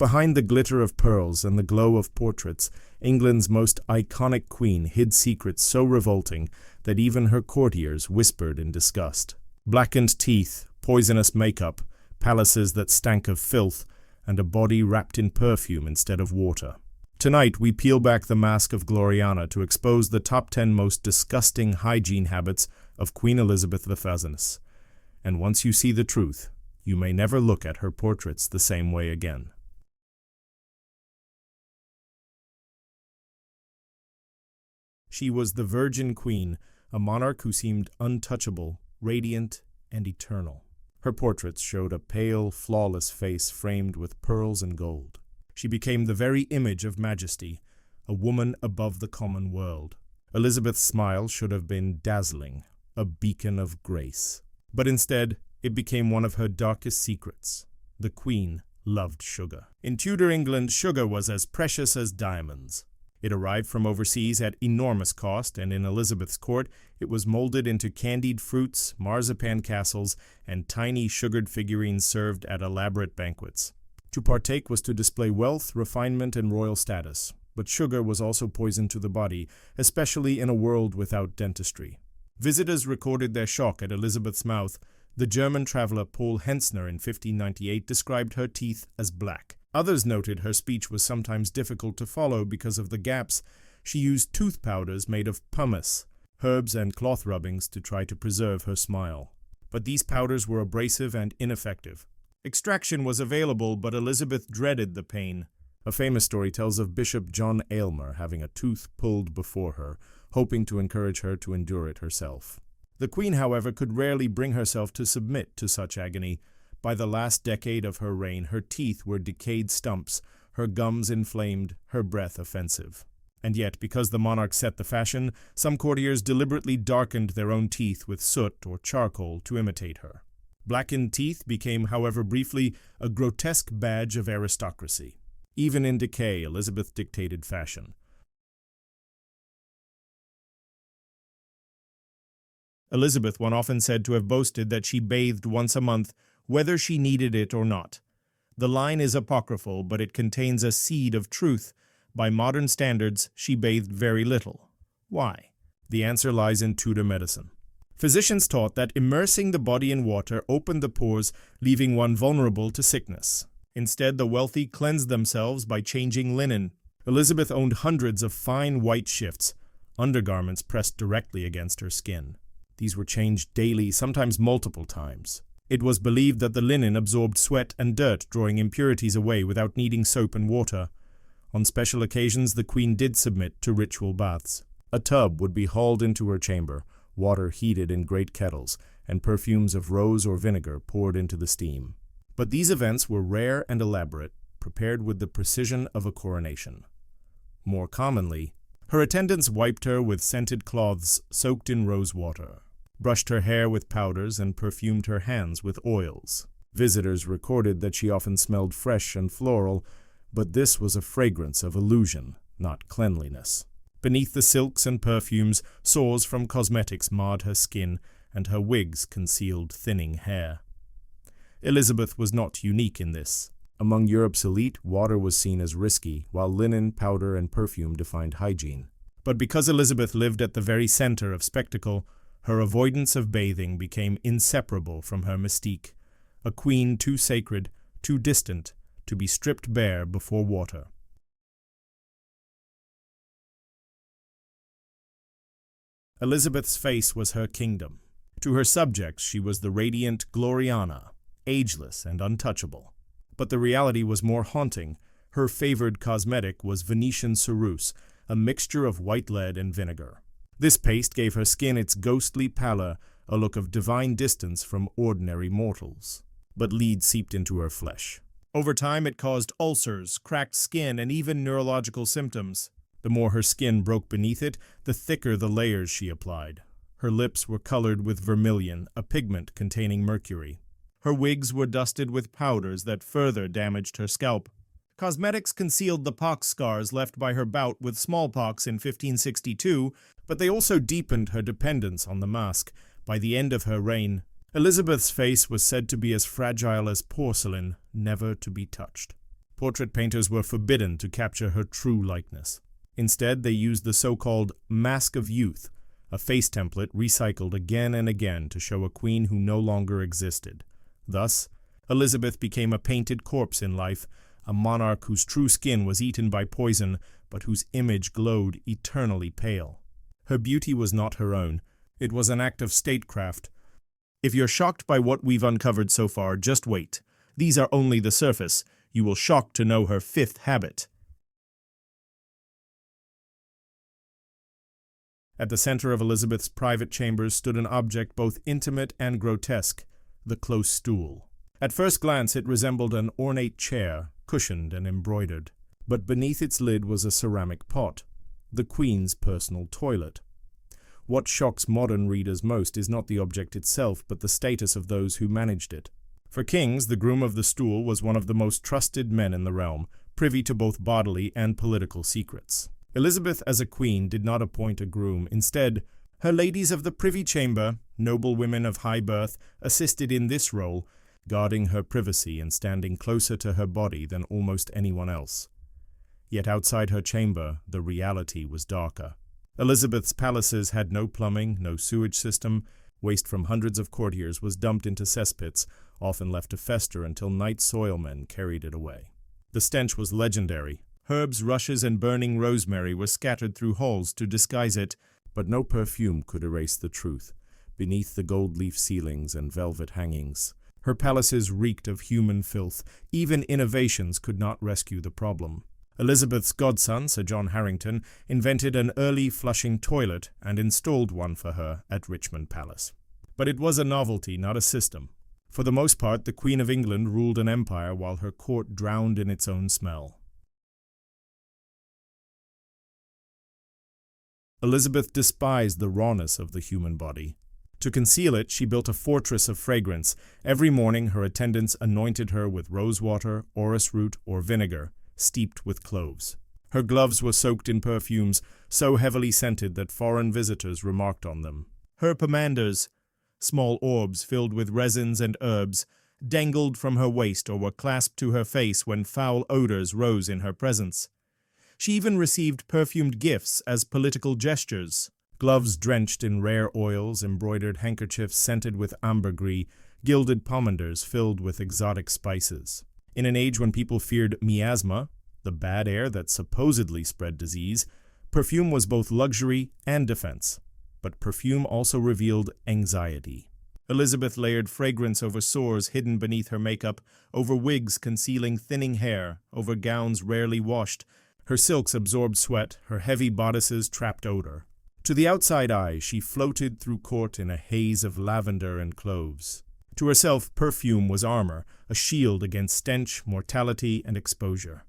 Behind the glitter of pearls and the glow of portraits, England's most iconic queen hid secrets so revolting that even her courtiers whispered in disgust. Blackened teeth, poisonous makeup, palaces that stank of filth, and a body wrapped in perfume instead of water. Tonight, we peel back the mask of Gloriana to expose the top 10 most disgusting hygiene habits of Queen Elizabeth I. And once you see the truth, you may never look at her portraits the same way again. She was the Virgin Queen, a monarch who seemed untouchable, radiant, and eternal. Her portraits showed a pale, flawless face framed with pearls and gold. She became the very image of majesty, a woman above the common world. Elizabeth's smile should have been dazzling, a beacon of grace. But instead, it became one of her darkest secrets. The Queen loved sugar. In Tudor England, sugar was as precious as diamonds. It arrived from overseas at enormous cost, and in Elizabeth's court, it was molded into candied fruits, marzipan castles, and tiny sugared figurines served at elaborate banquets. To partake was to display wealth, refinement, and royal status, but sugar was also poison to the body, especially in a world without dentistry. Visitors recorded their shock at Elizabeth's mouth. The German traveler Paul Hentzner in 1598 described her teeth as black. Others noted her speech was sometimes difficult to follow because of the gaps. She used tooth powders made of pumice, herbs, and cloth rubbings to try to preserve her smile. But these powders were abrasive and ineffective. Extraction was available, but Elizabeth dreaded the pain. A famous story tells of Bishop John Aylmer having a tooth pulled before her, hoping to encourage her to endure it herself. The Queen, however, could rarely bring herself to submit to such agony. By the last decade of her reign, her teeth were decayed stumps, her gums inflamed, her breath offensive. And yet, because the monarch set the fashion, some courtiers deliberately darkened their own teeth with soot or charcoal to imitate her. Blackened teeth became, however briefly, a grotesque badge of aristocracy. Even in decay, Elizabeth dictated fashion. Elizabeth was often said to have boasted that she bathed once a month, whether she needed it or not. The line is apocryphal, but it contains a seed of truth. By modern standards, she bathed very little. Why? The answer lies in Tudor medicine. Physicians taught that immersing the body in water opened the pores, leaving one vulnerable to sickness. Instead, the wealthy cleansed themselves by changing linen. Elizabeth owned hundreds of fine white shifts, undergarments pressed directly against her skin. These were changed daily, sometimes multiple times. It was believed that the linen absorbed sweat and dirt, drawing impurities away without needing soap and water. On special occasions, the Queen did submit to ritual baths. A tub would be hauled into her chamber, water heated in great kettles, and perfumes of rose or vinegar poured into the steam. But these events were rare and elaborate, prepared with the precision of a coronation. More commonly, her attendants wiped her with scented cloths soaked in rosewater, brushed her hair with powders, and perfumed her hands with oils. Visitors recorded that she often smelled fresh and floral, but this was a fragrance of illusion, not cleanliness. Beneath the silks and perfumes, sores from cosmetics marred her skin, and her wigs concealed thinning hair. Elizabeth was not unique in this. Among Europe's elite, water was seen as risky, while linen, powder, and perfume defined hygiene. But because Elizabeth lived at the very center of spectacle, her avoidance of bathing became inseparable from her mystique, a queen too sacred, too distant, to be stripped bare before water. Elizabeth's face was her kingdom. To her subjects, she was the radiant Gloriana, ageless and untouchable. But the reality was more haunting. Her favored cosmetic was Venetian ceruse, a mixture of white lead and vinegar. This paste gave her skin its ghostly pallor, a look of divine distance from ordinary mortals. But lead seeped into her flesh. Over time, it caused ulcers, cracked skin, and even neurological symptoms. The more her skin broke beneath it, the thicker the layers she applied. Her lips were colored with vermilion, a pigment containing mercury. Her wigs were dusted with powders that further damaged her scalp. Cosmetics concealed the pox scars left by her bout with smallpox in 1562, but they also deepened her dependence on the mask. By the end of her reign, Elizabeth's face was said to be as fragile as porcelain, never to be touched. Portrait painters were forbidden to capture her true likeness. Instead, they used the so-called mask of youth, a face template recycled again and again to show a queen who no longer existed. Thus, Elizabeth became a painted corpse in life, a monarch whose true skin was eaten by poison, but whose image glowed eternally pale. Her beauty was not her own. It was an act of statecraft. If you're shocked by what we've uncovered so far, just wait. These are only the surface. You will shock to know her fifth habit. At the center of Elizabeth's private chambers stood an object both intimate and grotesque, the close stool. At first glance, it resembled an ornate chair, cushioned and embroidered. But beneath its lid was a ceramic pot, the Queen's personal toilet. What shocks modern readers most is not the object itself, but the status of those who managed it. For kings, the groom of the stool was one of the most trusted men in the realm, privy to both bodily and political secrets. Elizabeth, as a queen, did not appoint a groom. Instead, her ladies of the privy chamber, noble women of high birth, assisted in this role, guarding her privacy and standing closer to her body than almost anyone else. Yet outside her chamber, the reality was darker. Elizabeth's palaces had no plumbing, no sewage system. Waste from hundreds of courtiers was dumped into cesspits, often left to fester until night soilmen carried it away. The stench was legendary. Herbs, rushes, and burning rosemary were scattered through halls to disguise it, but no perfume could erase the truth. Beneath the gold-leaf ceilings and velvet hangings, her palaces reeked of human filth. Even innovations could not rescue the problem. Elizabeth's godson, Sir John Harrington, invented an early flushing toilet and installed one for her at Richmond Palace. But it was a novelty, not a system. For the most part, the Queen of England ruled an empire while her court drowned in its own smell. Elizabeth despised the rawness of the human body. To conceal it, she built a fortress of fragrance. Every morning, her attendants anointed her with rosewater, orris root, or vinegar, steeped with cloves. Her gloves were soaked in perfumes, so heavily scented that foreign visitors remarked on them. Her pomanders, small orbs filled with resins and herbs, dangled from her waist or were clasped to her face when foul odors rose in her presence. She even received perfumed gifts as political gestures. Gloves drenched in rare oils, embroidered handkerchiefs scented with ambergris, gilded pomanders filled with exotic spices. In an age when people feared miasma, the bad air that supposedly spread disease, perfume was both luxury and defense. But perfume also revealed anxiety. Elizabeth layered fragrance over sores hidden beneath her makeup, over wigs concealing thinning hair, over gowns rarely washed. Her silks absorbed sweat, her heavy bodices trapped odor. To the outside eye, she floated through court in a haze of lavender and cloves. To herself, perfume was armor, a shield against stench, mortality, and exposure.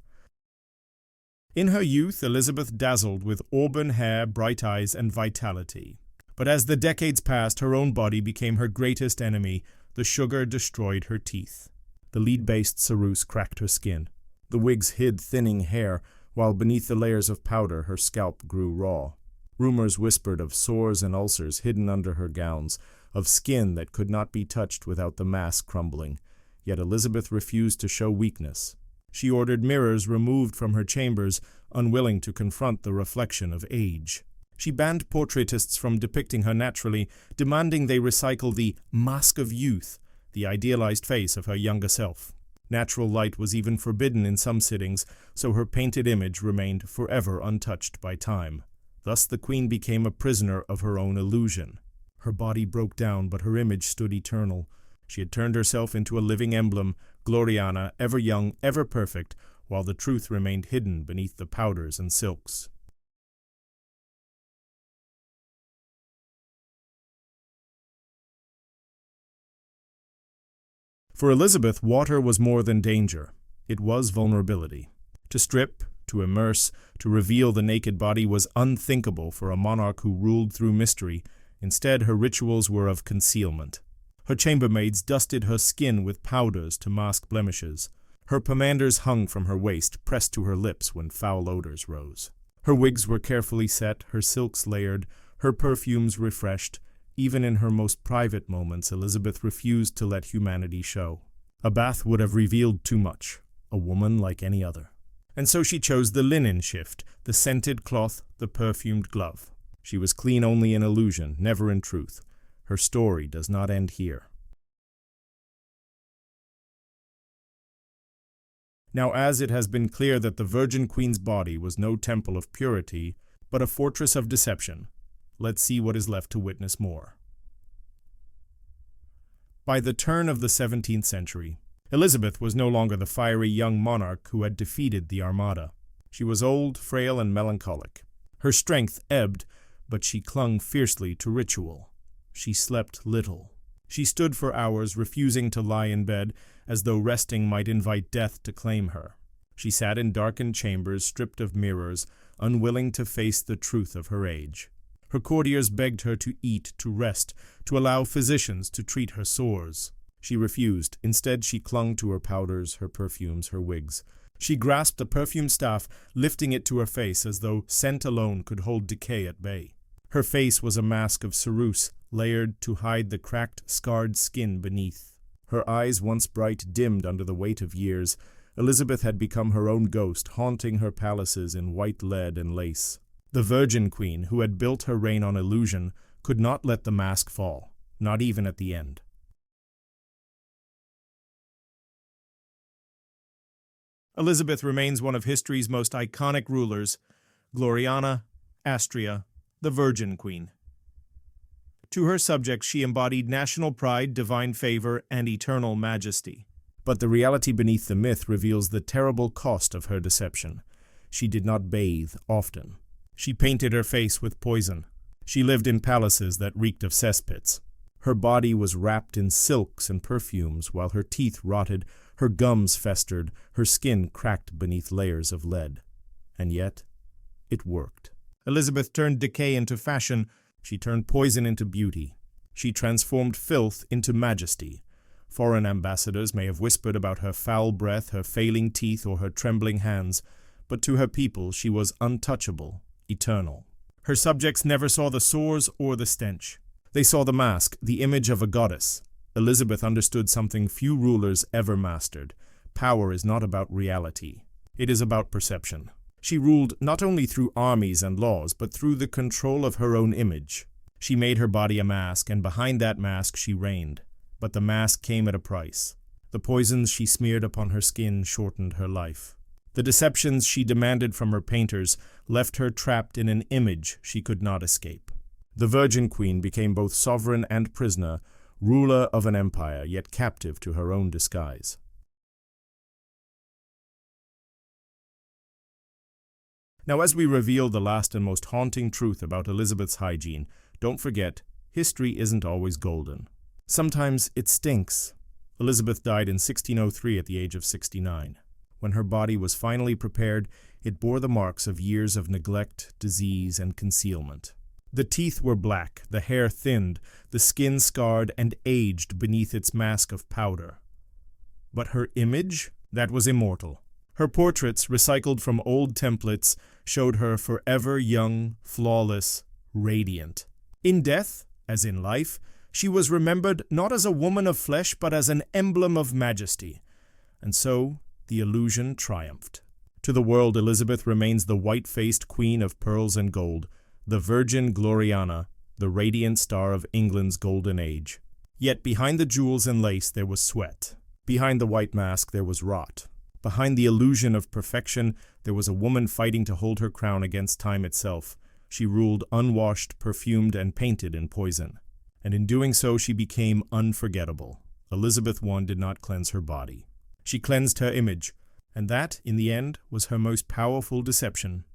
In her youth, Elizabeth dazzled with auburn hair, bright eyes, and vitality. But as the decades passed, her own body became her greatest enemy. The sugar destroyed her teeth. The lead-based ceruse cracked her skin. The wigs hid thinning hair, while beneath the layers of powder her scalp grew raw. Rumors whispered of sores and ulcers hidden under her gowns, of skin that could not be touched without the mask crumbling. Yet Elizabeth refused to show weakness. She ordered mirrors removed from her chambers, unwilling to confront the reflection of age. She banned portraitists from depicting her naturally, demanding they recycle the mask of youth, the idealized face of her younger self. Natural light was even forbidden in some sittings, so her painted image remained forever untouched by time. Thus the queen became a prisoner of her own illusion. Her body broke down, but her image stood eternal. She had turned herself into a living emblem, Gloriana, ever young, ever perfect, while the truth remained hidden beneath the powders and silks. For Elizabeth, water was more than danger. It was vulnerability. To strip, to immerse, to reveal the naked body was unthinkable for a monarch who ruled through mystery. Instead, her rituals were of concealment. Her chambermaids dusted her skin with powders to mask blemishes. Her pomanders hung from her waist, pressed to her lips when foul odors rose. Her wigs were carefully set, her silks layered, her perfumes refreshed. Even in her most private moments, Elizabeth refused to let humanity show. A bath would have revealed too much. a woman like any other. And so she chose the linen shift, the scented cloth, the perfumed glove. She was clean only in illusion, never in truth. Her story does not end here. Now, as it has been clear that the Virgin Queen's body was no temple of purity, but a fortress of deception, let's see what is left to witness more. By the turn of the 17th century, Elizabeth was no longer the fiery young monarch who had defeated the Armada. She was old, frail, and melancholic. Her strength ebbed, but she clung fiercely to ritual. She slept little. She stood for hours, refusing to lie in bed, as though resting might invite death to claim her. She sat in darkened chambers, stripped of mirrors, unwilling to face the truth of her age. Her courtiers begged her to eat, to rest, to allow physicians to treat her sores. She refused. Instead, she clung to her powders, her perfumes, her wigs. She grasped a perfume staff, lifting it to her face as though scent alone could hold decay at bay. Her face was a mask of ceruse, layered to hide the cracked, scarred skin beneath. Her eyes, once bright, dimmed under the weight of years. Elizabeth had become her own ghost, haunting her palaces in white lead and lace. The Virgin Queen, who had built her reign on illusion, could not let the mask fall, not even at the end. Elizabeth remains one of history's most iconic rulers, Gloriana, Astria, the Virgin Queen. To her subjects, she embodied national pride, divine favor, and eternal majesty. But the reality beneath the myth reveals the terrible cost of her deception. She did not bathe often. She painted her face with poison. She lived in palaces that reeked of cesspits. Her body was wrapped in silks and perfumes, while her teeth rotted, her gums festered, her skin cracked beneath layers of lead. And yet, it worked. Elizabeth turned decay into fashion. She turned poison into beauty. She transformed filth into majesty. Foreign ambassadors may have whispered about her foul breath, her failing teeth, or her trembling hands, but to her people she was untouchable, eternal. Her subjects never saw the sores or the stench. They saw the mask, the image of a goddess. Elizabeth understood something few rulers ever mastered. Power is not about reality. It is about perception. She ruled not only through armies and laws, but through the control of her own image. She made her body a mask, and behind that mask she reigned. But the mask came at a price. The poisons she smeared upon her skin shortened her life. The deceptions she demanded from her painters left her trapped in an image she could not escape. The Virgin Queen became both sovereign and prisoner, ruler of an empire, yet captive to her own disguise. Now, as we reveal the last and most haunting truth about Elizabeth's hygiene, don't forget, history isn't always golden. Sometimes it stinks. Elizabeth died in 1603 at the age of 69. When her body was finally prepared, it bore the marks of years of neglect, disease, and concealment. The teeth were black, the hair thinned, the skin scarred and aged beneath its mask of powder. But her image, that was immortal. Her portraits, recycled from old templates, showed her forever young, flawless, radiant. In death, as in life, she was remembered not as a woman of flesh, but as an emblem of majesty. And so, the illusion triumphed. To the world, Elizabeth remains the white-faced queen of pearls and gold, the Virgin Gloriana, the radiant star of England's golden age. Yet behind the jewels and lace there was sweat. Behind the white mask there was rot. Behind the illusion of perfection there was a woman fighting to hold her crown against time itself. She ruled unwashed, perfumed, and painted in poison. And in doing so she became unforgettable. Elizabeth I did not cleanse her body. She cleansed her image, and that, in the end, was her most powerful deception.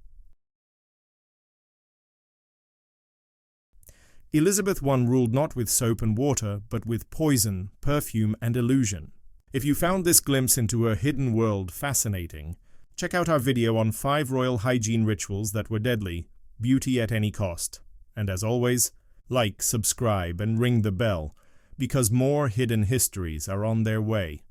Elizabeth I ruled not with soap and water, but with poison, perfume, and illusion. If you found this glimpse into her hidden world fascinating, check out our video on 5 royal hygiene rituals that were deadly, beauty at any cost. And as always, like, subscribe, and ring the bell, because more hidden histories are on their way.